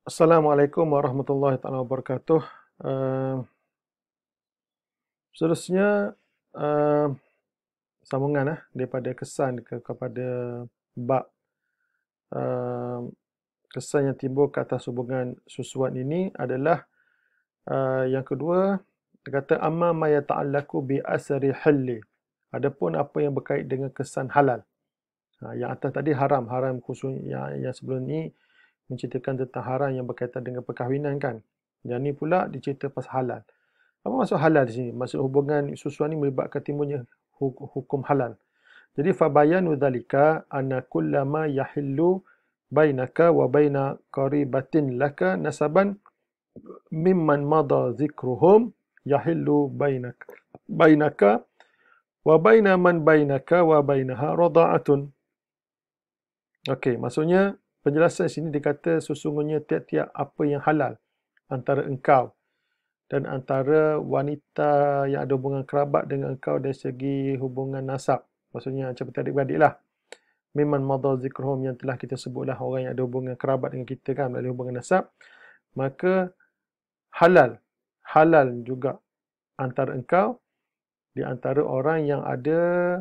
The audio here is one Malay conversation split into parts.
Assalamualaikum warahmatullahi taala wabarakatuh. Uh, Seterusnya uh, sambungan daripada kesan kepada bab uh, kesan yang timbul ke atas hubungan susuan ini adalah yang kedua. Dia kata amma ma yata'allaqu bi asri halli. Adapun apa yang berkait dengan kesan halal. Yang atas tadi haram khususnya yang sebelum ni menceritakan tentang haram yang berkaitan dengan perkahwinan kan. Yang ni pula dicerita pasal halal. Apa maksud halal di sini? Maksud hubungan susuan ni melibatkan timbulnya hukum halal. Jadi fabayanu dzalika anna kullama yahillu bainaka wa baina qaribatin laka nasaban mimman madha dzikruhum yahillu bainaka wa baina man bainaka wa bainaha rada'atun. Okey, maksudnya penjelasan sini dikata sesungguhnya tiap-tiap apa yang halal antara engkau dan antara wanita yang ada hubungan kerabat dengan engkau dari segi hubungan nasab. Maksudnya seperti adik-beradik lah. Memang madha zikruhum yang telah kita sebutlah orang yang ada hubungan kerabat dengan kita kan melalui hubungan nasab. Maka halal. Halal juga antara engkau di antara orang yang ada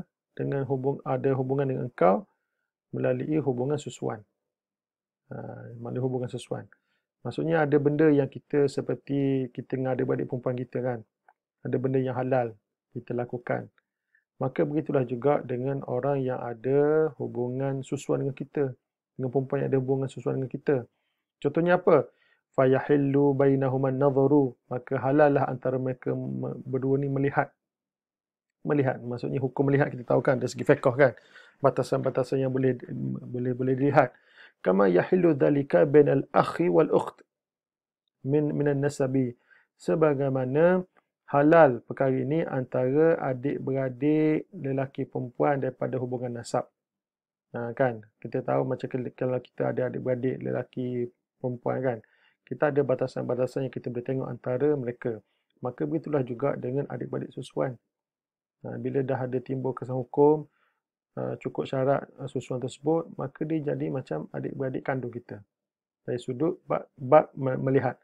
hubungan dengan engkau melalui hubungan susuan. Melalui hubungan susuan. Maksudnya ada benda yang kita seperti kita dengan adik-beradik perempuan kita kan. Ada benda yang halal kita lakukan. Maka begitulah juga dengan orang yang ada hubungan susuan dengan kita. Dengan perempuan yang ada hubungan susuan dengan kita. Contohnya apa? Fayahillu bainahuman nadharu. Maka halal lah antara mereka berdua ni melihat. Melihat. Maksudnya hukum melihat kita tahu kan dari segi fiqh kan. Batasan-batasan yang boleh dilihat. Kama yahillu dhalika bainal akhi wal ukht minan nasabi. Sebagaimana halal perkara ini antara adik-beradik lelaki perempuan daripada hubungan nasab. Kan? Kita tahu macam kalau kita ada adik-beradik lelaki perempuan kan. Kita ada batasan-batasan yang kita boleh tengok antara mereka. Maka begitulah juga dengan adik-beradik susuan. Bila dah ada timbul kesan hukum, cukup syarat susuan tersebut, maka dia jadi macam adik-beradik kandung kita. Dari sudut bab melihat.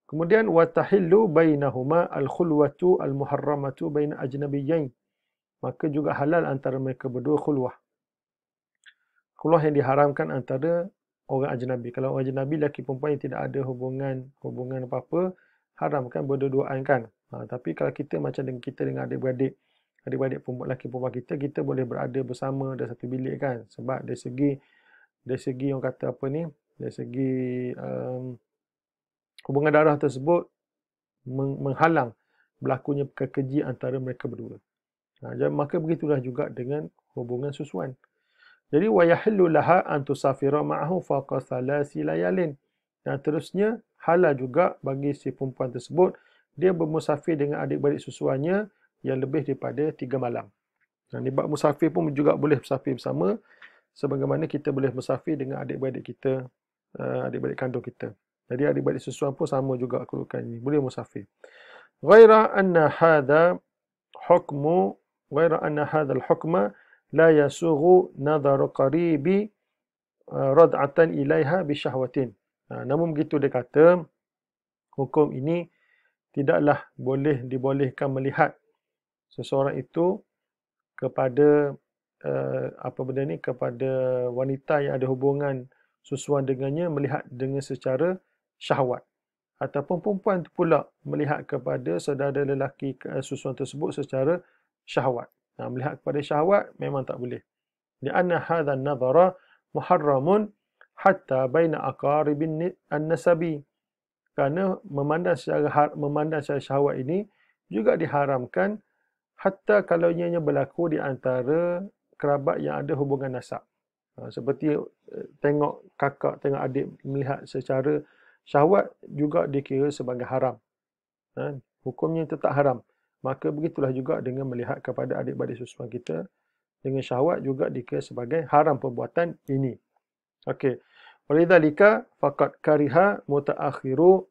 Kemudian watahillu bainahuma al-khulwatu al-muharramatu baina ajnabiyyain. Maka juga halal antara mereka berdua khulwah. Khulwah yang diharamkan antara orang ajnabi. Kalau orang ajnabi lelaki perempuan yang tidak ada hubungan apa-apa, haram kan berdua-duaan kan. Tapi kalau kita macam dengan kita dengan adik-beradik lelaki perempuan kita boleh berada bersama dalam satu bilik kan. Sebab dari segi orang kata apa ni, dari segi hubungan darah tersebut menghalang berlakunya kekeji antara mereka berdua. Maka begitulah juga dengan hubungan susuan. Jadi wa yahillu laha an tusafira ma'ahu fawqa thalathi layalin. Dan terusnya halal juga bagi si perempuan tersebut dia bermusafir dengan adik-beradik susuannya yang lebih daripada 3 malam. Di bab musafir pun juga boleh musafir bersama sebagaimana kita boleh musafir dengan adik-beradik kita, adik-beradik kandung kita. Jadi adik-beradik susuan pun sama juga kedudukan ini. Boleh musafir. Ghaira anna hadha al-hukma la yasughu nadharu qaribi rad'atan ilaiha bi syahwatin. Namun begitu dia kata hukum ini tidaklah boleh dibolehkan melihat seseorang itu kepada kepada wanita yang ada hubungan susuan dengannya melihat dengan secara syahwat. Ataupun perempuan itu pula melihat kepada saudara lelaki susuan tersebut secara syahwat. Melihat kepada syahwat memang tak boleh. Lianna hadha an-nadhara muharramun hatta baina aqaribin an-nasabi. Kerana memandang secara syahwat ini juga diharamkan hatta kalau ianya berlaku di antara kerabat yang ada hubungan nasab. Seperti tengok kakak, tengok adik melihat secara syahwat juga dikira sebagai haram. Hukumnya tetap haram. Maka begitulah juga dengan melihat kepada adik-beradik susuan kita dengan syahwat juga dikira sebagai haram perbuatan ini. Okey. Walidzalika faqad kariha mutaakhiru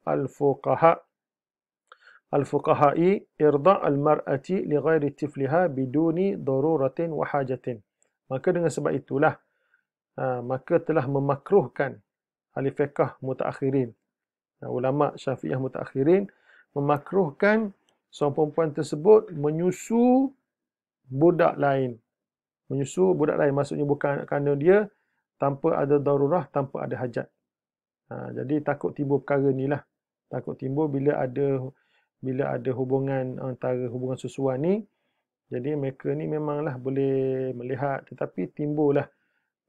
al-fuqaha'i irda' al-mar'ati li ghairi tifliha biduni daruratin wa hajatin. Maka dengan sebab itulah maka telah memakruhkan ahli fiqh mutaakhirin. Ulama Syafi'iyah mutakhirin memakruhkan seorang perempuan tersebut menyusu budak lain. Menyusu budak lain maksudnya bukan kerana dia tanpa ada darurah, tanpa ada hajat. Jadi takut timbul perkara ni lah. Takut timbul bila ada hubungan antara hubungan susuan ni. Jadi mereka ni memanglah boleh melihat, tetapi timbullah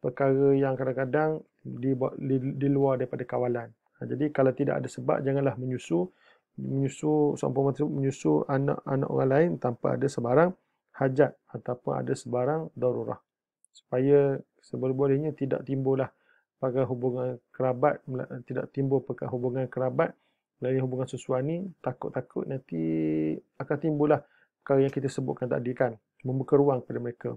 perkara yang kadang-kadang di luar daripada kawalan. Jadi kalau tidak ada sebab, janganlah menyusu seorang perempuan tersebut menyusu anak-anak orang lain tanpa ada sebarang hajat ataupun ada sebarang darurah. Supaya seboleh-bolehnya tidak timbullah perkara hubungan kerabat, tidak timbul perkara hubungan kerabat melalui hubungan susuan ni. Takut-takut nanti akan timbullah perkara yang kita sebutkan tadi kan, membuka ruang kepada mereka.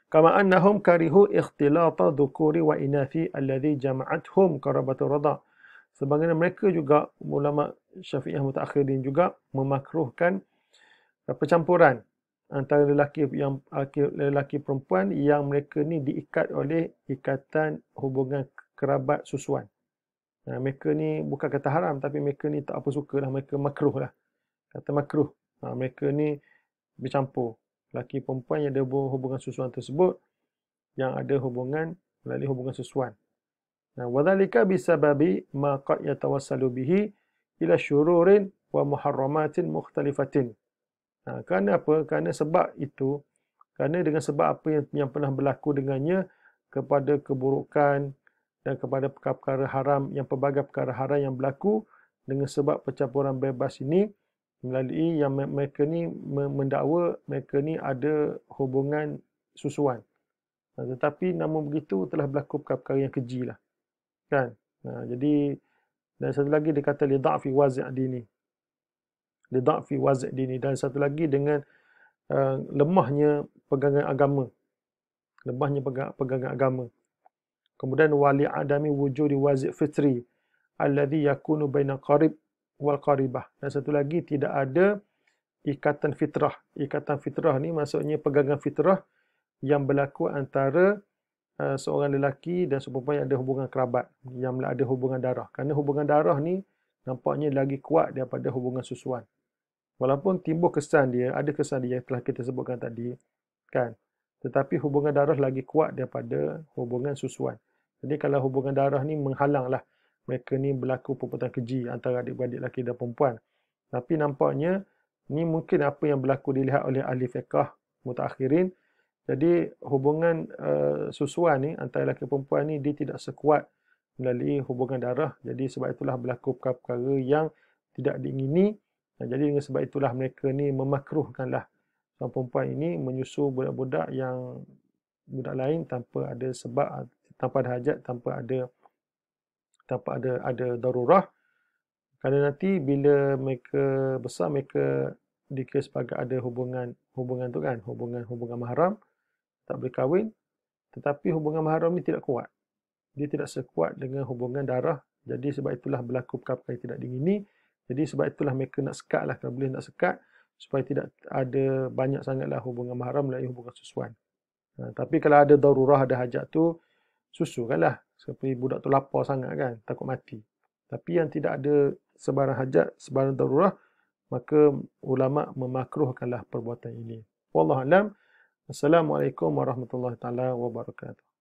Kama annahum karihu ikhtilata dhukuri wa inathi alladhi jama'athum qarabatur radha. Sebagaimana mereka juga, ulama Syafi'iyah mutakhirin juga memakruhkan percampuran antara lelaki perempuan yang mereka ni diikat oleh ikatan hubungan kerabat susuan. Mereka ni bukan kata haram, tapi mereka ni tak apa suka lah, mereka makruh lah. Kata makruh. Mereka ni bercampur. Lelaki perempuan yang ada hubungan susuan tersebut, yang ada hubungan melalui hubungan susuan. Wadhalika bisababi ma qad yatawassalu bihi ila syururin wa muharramatin mukhtalifatin. Kerana apa? Kerana sebab itu, kerana dengan sebab apa yang pernah berlaku dengannya kepada keburukan dan kepada perkara-perkara haram, yang pelbagai perkara haram yang berlaku dengan sebab percampuran bebas ini, melalui yang mereka ni mendakwa mereka ni ada hubungan susuan. Tetapi namun begitu telah berlaku perkara-perkara yang keji lah. Kan? Jadi, dan satu lagi dia kata lidha'fi wazi' dini. Lidha'fi wazi' dini. Dan satu lagi dengan lemahnya pegangan agama. Lemahnya pegangan agama. Kemudian wali adami wujudi wazi' fitri alladhi yakunu baina qarib wal qaribah. Dan satu lagi tidak ada ikatan fitrah. Ikatan fitrah ni maksudnya pegangan fitrah yang berlaku antara seorang lelaki dan seorang perempuan yang ada hubungan kerabat, yang ada hubungan darah. Kerana hubungan darah ni nampaknya lagi kuat daripada hubungan susuan. Walaupun timbul kesan dia, ada kesan dia yang telah kita sebutkan tadi, kan? Tetapi hubungan darah lagi kuat daripada hubungan susuan. Jadi kalau hubungan darah ni menghalanglah mereka ni berlaku perbuatan keji antara adik-beradik lelaki dan perempuan. Tapi nampaknya ni mungkin apa yang berlaku dilihat oleh ahli fiqh mutakhirin. Jadi hubungan susuan ni antara lelaki dan perempuan ni dia tidak sekuat melalui hubungan darah. Jadi sebab itulah berlaku perkara-perkara yang tidak diingini. Jadi dengan sebab itulah mereka ni memakruhkanlah seorang perempuan ini menyusu budak-budak lain tanpa ada sebab, tanpa ada hajat, tanpa ada darurah. Kerana nanti bila mereka besar, mereka dikira sebagai ada hubungan tu kan, hubungan mahram, tak boleh kahwin. Tetapi hubungan mahram ni tidak kuat. Dia tidak sekuat dengan hubungan darah. Jadi sebab itulah berlaku perkara yang tidak diingini. Jadi sebab itulah mereka nak sekat lah, kalau boleh nak sekat, supaya tidak ada banyak sangatlah hubungan mahram melalui hubungan susuan. Tapi kalau ada darurah, ada hajat tu, susukanlah. Seperti budak tu lapar sangat kan, takut mati. Tapi yang tidak ada sebarang hajat, sebarang darurah, maka ulama memakruhkanlah perbuatan ini. Wallahu a'lam. Assalamualaikum warahmatullahi taala wabarakatuh.